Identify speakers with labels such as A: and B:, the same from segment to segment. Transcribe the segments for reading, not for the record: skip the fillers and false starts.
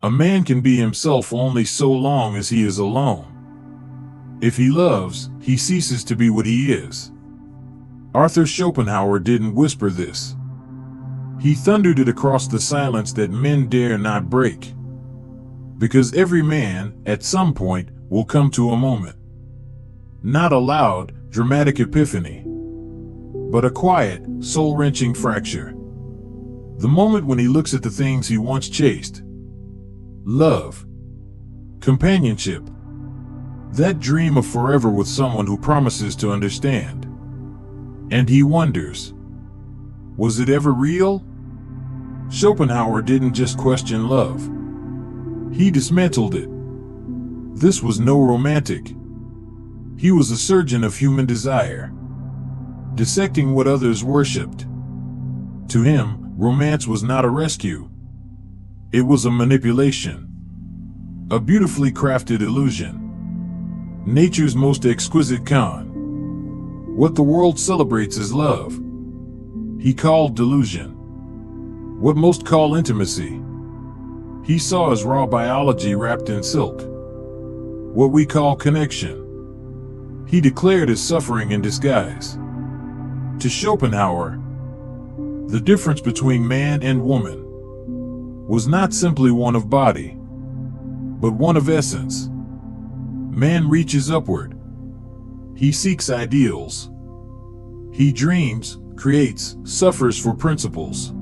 A: A man can be himself only so long as he is alone. If he loves, he ceases to be what he is. Arthur Schopenhauer didn't whisper this. He thundered it across the silence that men dare not break. Because every man, at some point, will come to a moment. Not a loud, dramatic epiphany, but a quiet, soul-wrenching fracture. The moment when he looks at the things he once chased. Love. Companionship. That dream of forever with someone who promises to understand. And he wonders, was it ever real? Schopenhauer didn't just question love. He dismantled it. This was no romantic. He was a surgeon of human desire, dissecting what others worshipped. To him, romance was not a rescue. It was a manipulation. A beautifully crafted illusion. Nature's most exquisite con. What the world celebrates is love. He called delusion. What most call intimacy. He saw as raw biology wrapped in silk. What we call connection. He declared as suffering in disguise. To Schopenhauer, the difference between man and woman was not simply one of body, but one of essence. Man reaches upward. He seeks ideals. He dreams, creates, suffers for principles.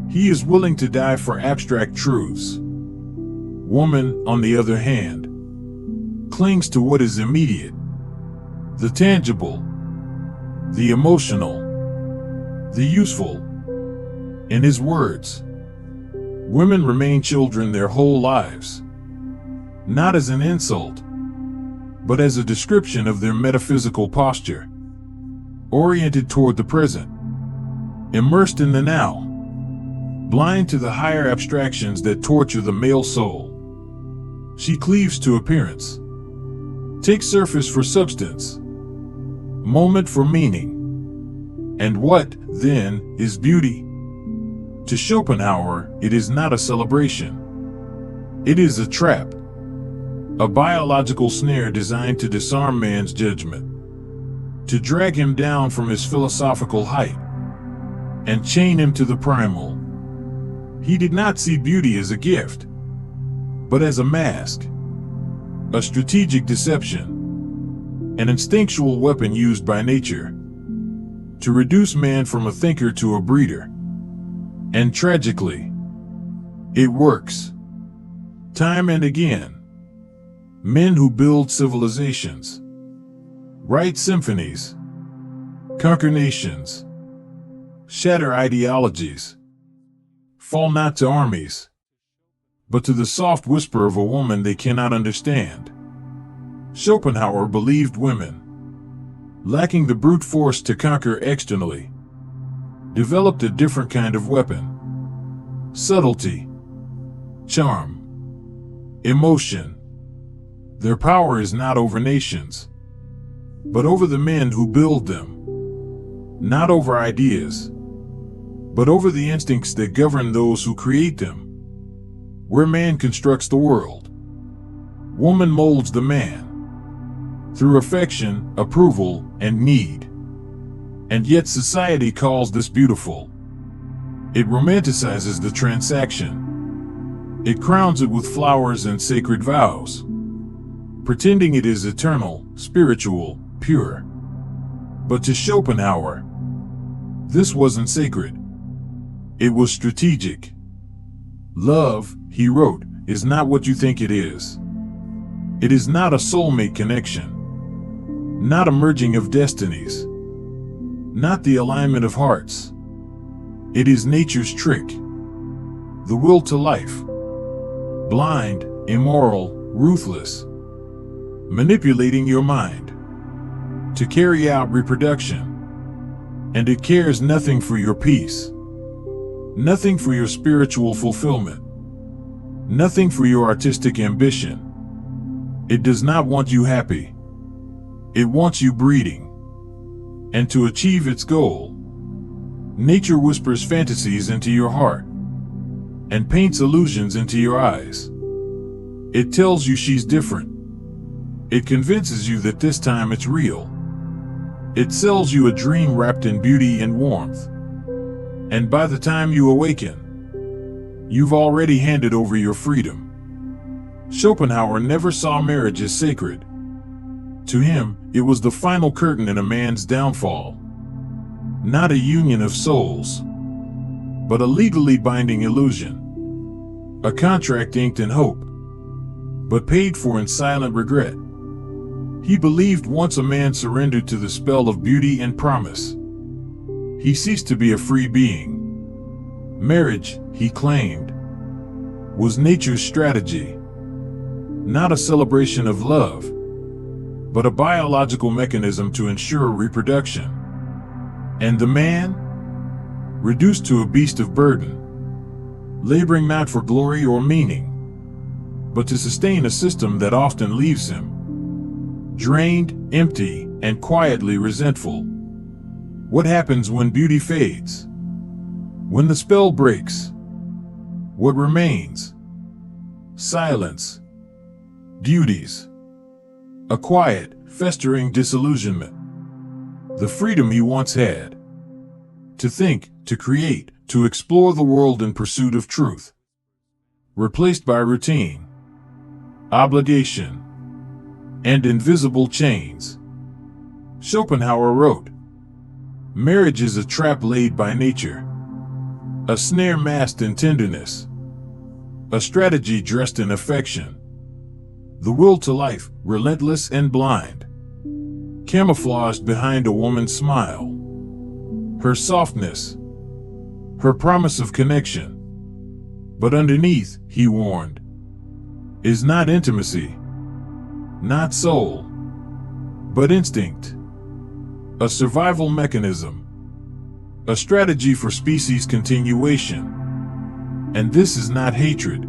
A: He is willing to die for abstract truths. Woman, on the other hand, clings to what is immediate, the tangible, the emotional, the useful. In his words, women remain children their whole lives, not as an insult, but as a description of their metaphysical posture, oriented toward the present, immersed in the now, blind to the higher abstractions that torture the male soul. She cleaves to appearance, takes surface for substance, moment for meaning. And what, then, is beauty? To Schopenhauer, it is not a celebration. It is a trap, a biological snare designed to disarm man's judgment, to drag him down from his philosophical height, and chain him to the primal. He did not see beauty as a gift, but as a mask, a strategic deception, an instinctual weapon used by nature to reduce man from a thinker to a breeder. And tragically, it works. Time and again, men who build civilizations, write symphonies, conquer nations, shatter ideologies, fall not to armies, but to the soft whisper of a woman they cannot understand. Schopenhauer believed women, lacking the brute force to conquer externally, developed a different kind of weapon. Subtlety, charm, emotion. Their power is not over nations, but over the men who build them. Not over ideas, but over the instincts that govern those who create them. Where man constructs the world, woman molds the man, through affection, approval, and need. And yet society calls this beautiful. It romanticizes the transaction. It crowns it with flowers and sacred vows, pretending it is eternal, spiritual, pure. But to Schopenhauer, this wasn't sacred. It was strategic. Love, he wrote, is not what you think it is. It is not a soulmate connection, not a merging of destinies, not the alignment of hearts. It is nature's trick, the will to life, blind, immoral, ruthless, manipulating your mind to carry out reproduction. And it cares nothing for your peace, nothing for your spiritual fulfillment, nothing for your artistic ambition. It does not want you happy. It wants you breeding. And to achieve its goal, nature whispers fantasies into your heart. and paints illusions into your eyes. It tells you she's different. It convinces you that this time it's real. It sells you a dream wrapped in beauty and warmth. And by the time you awaken, you've already handed over your freedom. Schopenhauer never saw marriage as sacred. To him, it was the final curtain in a man's downfall. Not a union of souls, but a legally binding illusion. A contract inked in hope, but paid for in silent regret. He believed once a man surrendered to the spell of beauty and promise, he ceased to be a free being. Marriage, he claimed, was nature's strategy. Not a celebration of love, but a biological mechanism to ensure reproduction. And the man, reduced to a beast of burden, laboring not for glory or meaning, but to sustain a system that often leaves him drained, empty, and quietly resentful. What happens when beauty fades? When the spell breaks? What remains? Silence. Duties. A quiet, festering disillusionment. The freedom he once had. To think, to create, to explore the world in pursuit of truth. Replaced by routine, obligation, and invisible chains. Schopenhauer wrote, "Marriage is a trap laid by nature, a snare masked in tenderness, a strategy dressed in affection. The will to life, relentless and blind, camouflaged behind a woman's smile, her softness, her promise of connection. But underneath," he warned, "is not intimacy, not soul, but instinct, a survival mechanism, a strategy for species continuation. And this is not hatred.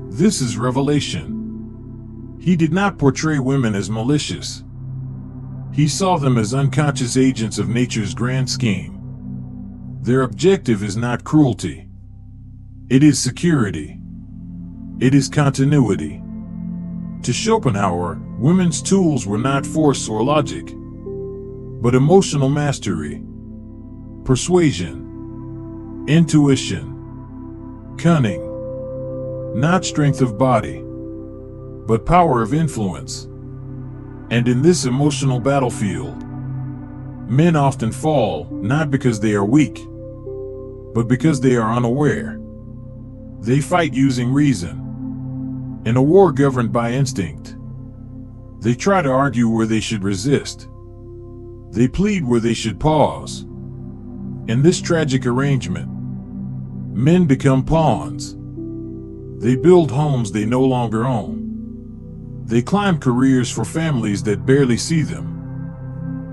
A: This is revelation." He did not portray women as malicious. He saw them as unconscious agents of nature's grand scheme. Their objective is not cruelty. It is security. It is continuity. To Schopenhauer, women's tools were not force or logic, but emotional mastery, persuasion, intuition, cunning. Not strength of body, but power of influence. And in this emotional battlefield, men often fall, not because they are weak, but because they are unaware. They fight using reason, in a war governed by instinct. They try to argue where they should resist. They plead where they should pause. In this tragic arrangement, men become pawns. They build homes they no longer own. They climb careers for families that barely see them.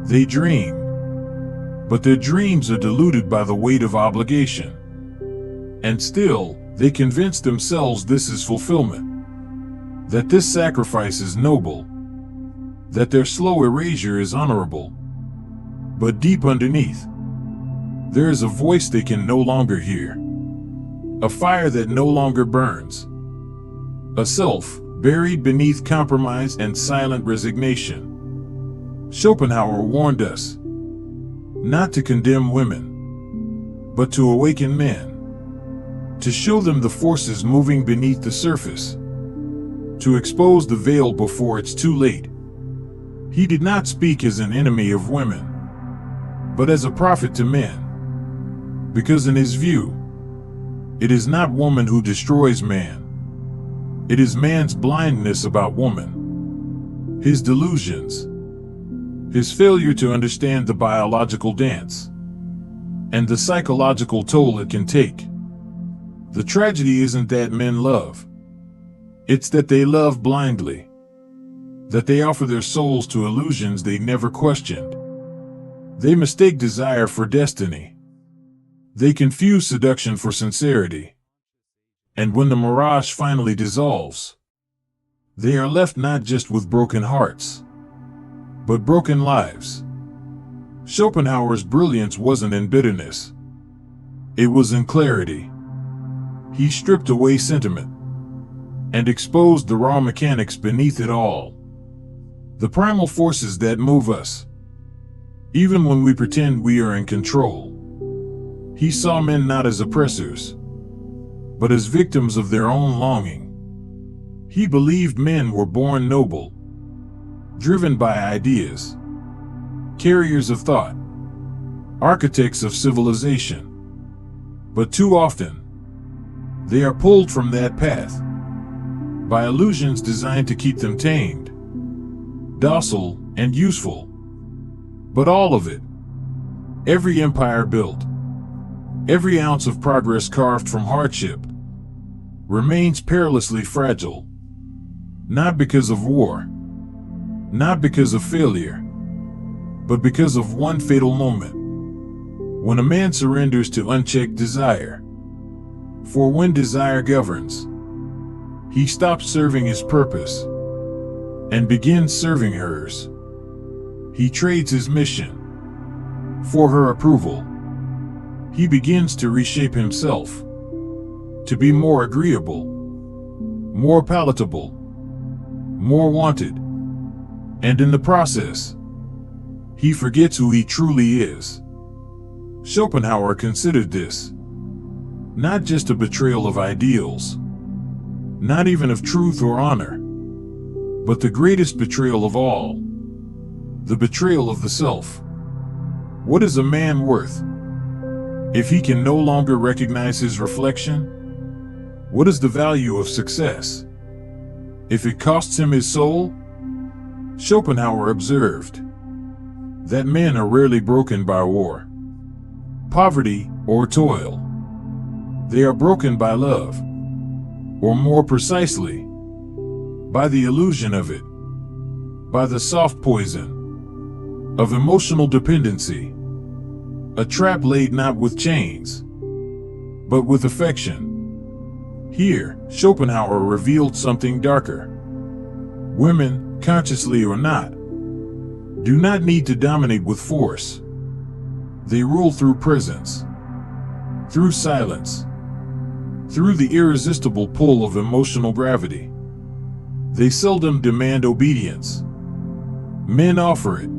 A: They dream, but their dreams are diluted by the weight of obligation. And still, they convince themselves this is fulfillment, that this sacrifice is noble, that their slow erasure is honorable. But deep underneath, there is a voice they can no longer hear, a fire that no longer burns, a self buried beneath compromise and silent resignation. Schopenhauer warned us not to condemn women, but to awaken men, to show them the forces moving beneath the surface, to expose the veil before it's too late. He did not speak as an enemy of women, but as a prophet to men, because in his view, it is not woman who destroys man. It is man's blindness about woman, his delusions, his failure to understand the biological dance, and the psychological toll it can take. The tragedy isn't that men love. It's that they love blindly, that they offer their souls to illusions they never questioned. They mistake desire for destiny. They confuse seduction for sincerity. And when the mirage finally dissolves, they are left not just with broken hearts, but broken lives. Schopenhauer's brilliance wasn't in bitterness. It was in clarity. He stripped away sentiment and exposed the raw mechanics beneath it all. The primal forces that move us, even when we pretend we are in control. He saw men not as oppressors, but as victims of their own longing. He believed men were born noble, driven by ideas, carriers of thought, architects of civilization. But too often, they are pulled from that path by illusions designed to keep them tamed, docile, and useful. But all of it, every empire built, every ounce of progress carved from hardship, remains perilously fragile, not because of war, not because of failure, but because of one fatal moment, when a man surrenders to unchecked desire. For when desire governs, he stops serving his purpose and begins serving hers. He trades his mission for her approval. He begins to reshape himself to be more agreeable, more palatable, more wanted. And in the process, he forgets who he truly is. Schopenhauer considered this not just a betrayal of ideals, not even of truth or honor, but the greatest betrayal of all, the betrayal of the self. What is a man worth if he can no longer recognize his reflection? What is the value of success if it costs him his soul? Schopenhauer observed that men are rarely broken by war, poverty, or toil. They are broken by love, or more precisely, by the illusion of it, by the soft poison of emotional dependency, a trap laid not with chains, but with affection. Here, Schopenhauer revealed something darker. Women, consciously or not, do not need to dominate with force. They rule through presence, through silence, through the irresistible pull of emotional gravity. They seldom demand obedience. Men offer it.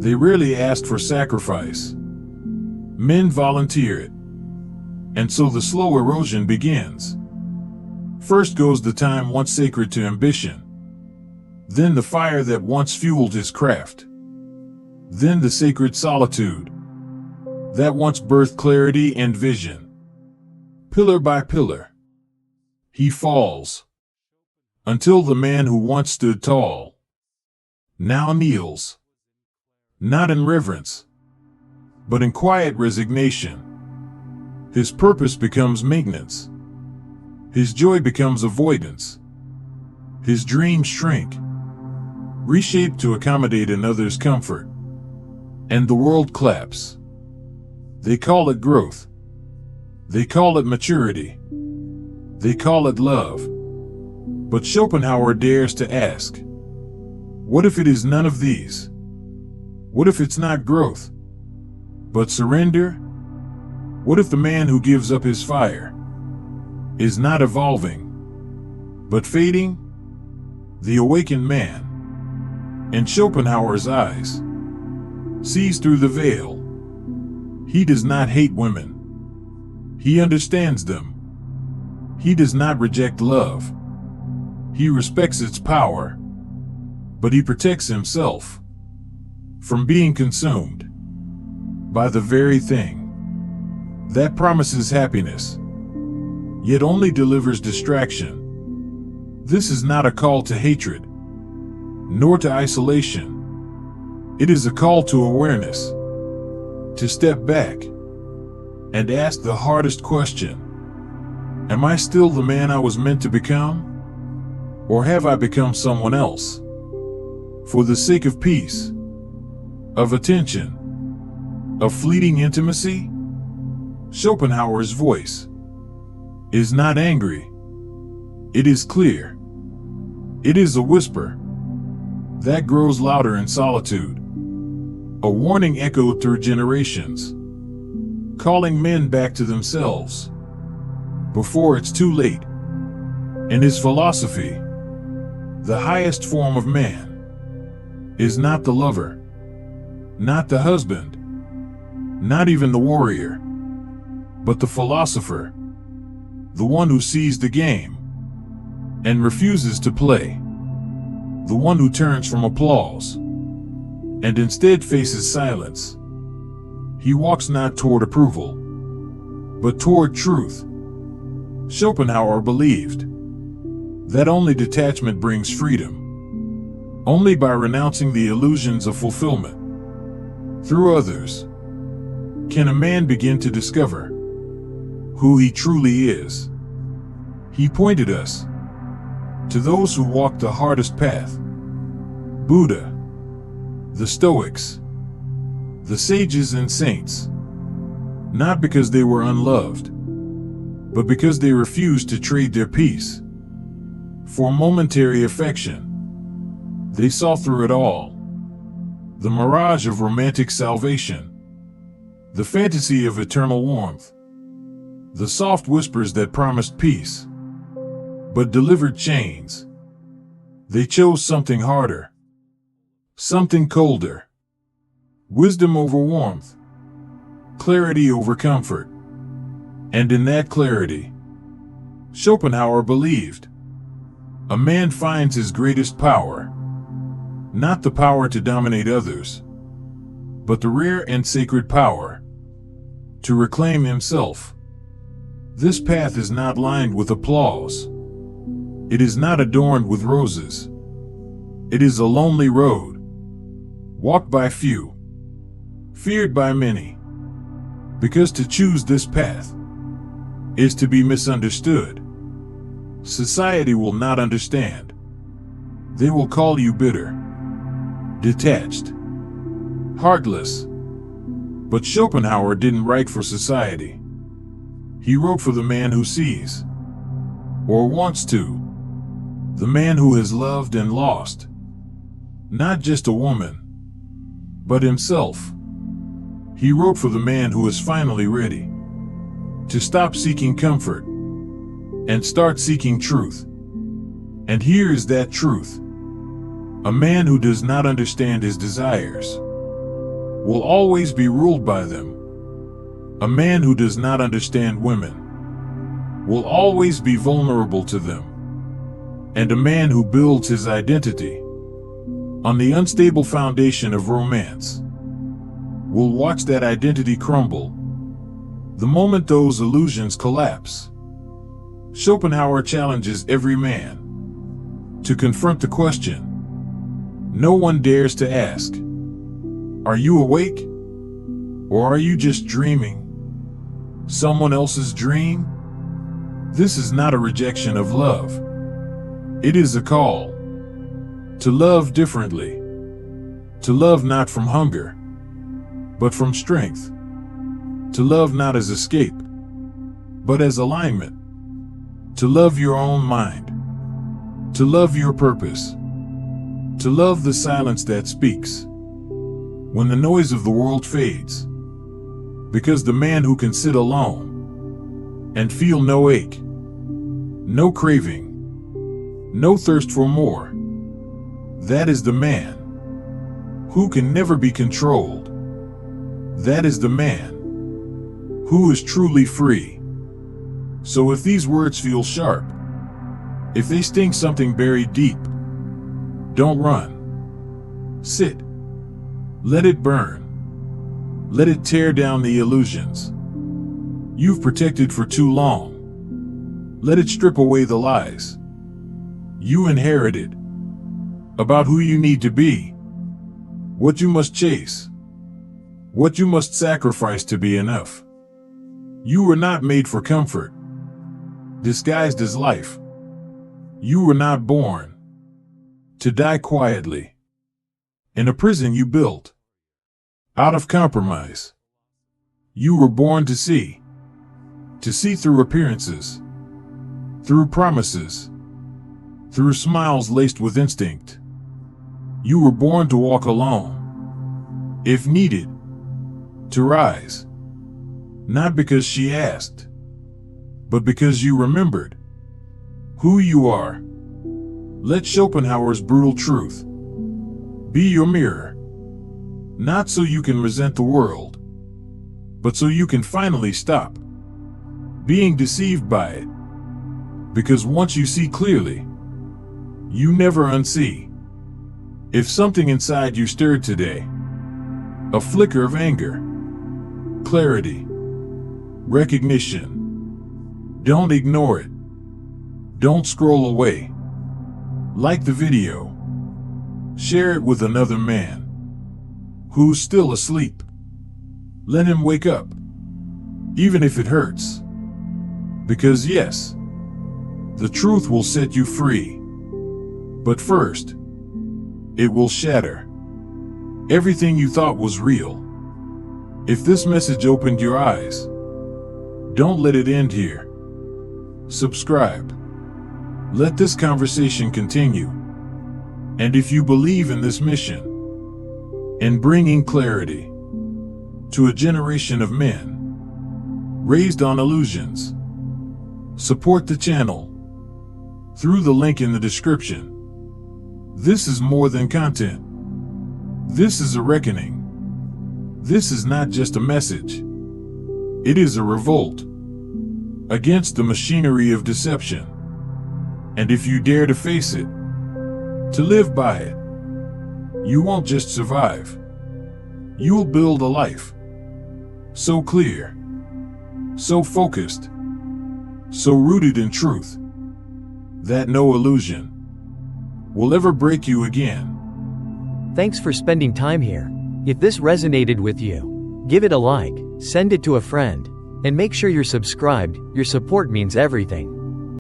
A: They rarely ask for sacrifice. Men volunteer it. And so the slow erosion begins. First goes the time once sacred to ambition. Then the fire that once fueled his craft. Then the sacred solitude that once birthed clarity and vision. Pillar by pillar, he falls, until the man who once stood tall now kneels, not in reverence, but in quiet resignation. His purpose becomes maintenance. His joy becomes avoidance. His dreams shrink, reshaped to accommodate another's comfort. And the world claps. They call it growth. They call it maturity. They call it love. But Schopenhauer dares to ask, what if it is none of these? What if it's not growth, but surrender? What if the man who gives up his fire is not evolving, but fading? The awakened man, in Schopenhauer's eyes, sees through the veil. He does not hate women. He understands them. He does not reject love. He respects its power, but he protects himself from being consumed by the very thing that promises happiness, yet only delivers distraction. This is not a call to hatred, nor to isolation. It is a call to awareness, to step back and ask the hardest question. Am I still the man I was meant to become? Or have I become someone else? For the sake of peace, of attention, of fleeting intimacy? Schopenhauer's voice is not angry. It is clear. It is a whisper that grows louder in solitude, a warning echoed through generations, calling men back to themselves, before it's too late. In his philosophy, the highest form of man is not the lover, not the husband, not even the warrior, but the philosopher, the one who sees the game and refuses to play, the one who turns from applause and instead faces silence. He walks not toward approval, but toward truth. Schopenhauer believed that only detachment brings freedom, only by renouncing the illusions of fulfillment through others can a man begin to discover who he truly is. He pointed us to those who walked the hardest path: Buddha, the Stoics, the sages and saints, not because they were unloved, but because they refused to trade their peace for momentary affection. They saw through it all: the mirage of romantic salvation, the fantasy of eternal warmth, the soft whispers that promised peace, but delivered chains. They chose something harder, something colder: wisdom over warmth, clarity over comfort. And in that clarity, Schopenhauer believed, a man finds his greatest power, not the power to dominate others, but the rare and sacred power to reclaim himself. This path is not lined with applause. It is not adorned with roses. It is a lonely road, walked by few, feared by many, because to choose this path is to be misunderstood. Society will not understand. They will call you bitter, detached, heartless. But Schopenhauer didn't write for society. He wrote for the man who sees, or wants to, the man who has loved and lost, not just a woman, but himself. He wrote for the man who is finally ready to stop seeking comfort and start seeking truth. And here is that truth: a man who does not understand his desires will always be ruled by them. A man who does not understand women will always be vulnerable to them. And a man who builds his identity on the unstable foundation of romance will watch that identity crumble the moment those illusions collapse. Schopenhauer challenges every man to confront the question no one dares to ask: are you awake? Or are you just dreaming someone else's dream? This is not a rejection of love. It is a call to love differently, to love not from hunger, but from strength, to love not as escape, but as alignment, to love your own mind, to love your purpose, to love the silence that speaks when the noise of the world fades. Because the man who can sit alone and feel no ache, no craving, no thirst for more, that is the man who can never be controlled. That is the man who is truly free. So if these words feel sharp, if they sting something buried deep, don't run. Sit. Let it burn. Let it tear down the illusions you've protected for too long. Let it strip away the lies you inherited about who you need to be, what you must chase, what you must sacrifice to be enough. You were not made for comfort, disguised as life. You were not born to die quietly in a prison you built out of compromise. You were born to see through appearances, through promises, through smiles laced with instinct. You were born to walk alone, if needed, to rise, not because she asked, but because you remembered who you are. Let Schopenhauer's brutal truth be your mirror, not so you can resent the world, but so you can finally stop being deceived by it. Because once you see clearly, you never unsee. If something inside you stirred today, a flicker of anger, clarity, recognition, don't ignore it. Don't scroll away. Like the video. Share it with another man who's still asleep. Let him wake up, even if it hurts. Because yes, the truth will set you free. But first, it will shatter everything you thought was real. If this message opened your eyes, don't let it end here. Subscribe. Let this conversation continue. And if you believe in this mission, in bringing clarity to a generation of men raised on illusions, support the channel through the link in the description. This is more than content. This is a reckoning. This is not just a message. It is a revolt against the machinery of deception. And if you dare to face it, to live by it, you won't just survive. You'll build a life so clear, so focused, so rooted in truth, that no illusion will ever break you again.
B: Thanks for spending time here. If this resonated with you, give it a like, send it to a friend, and make sure you're subscribed. Your support means everything.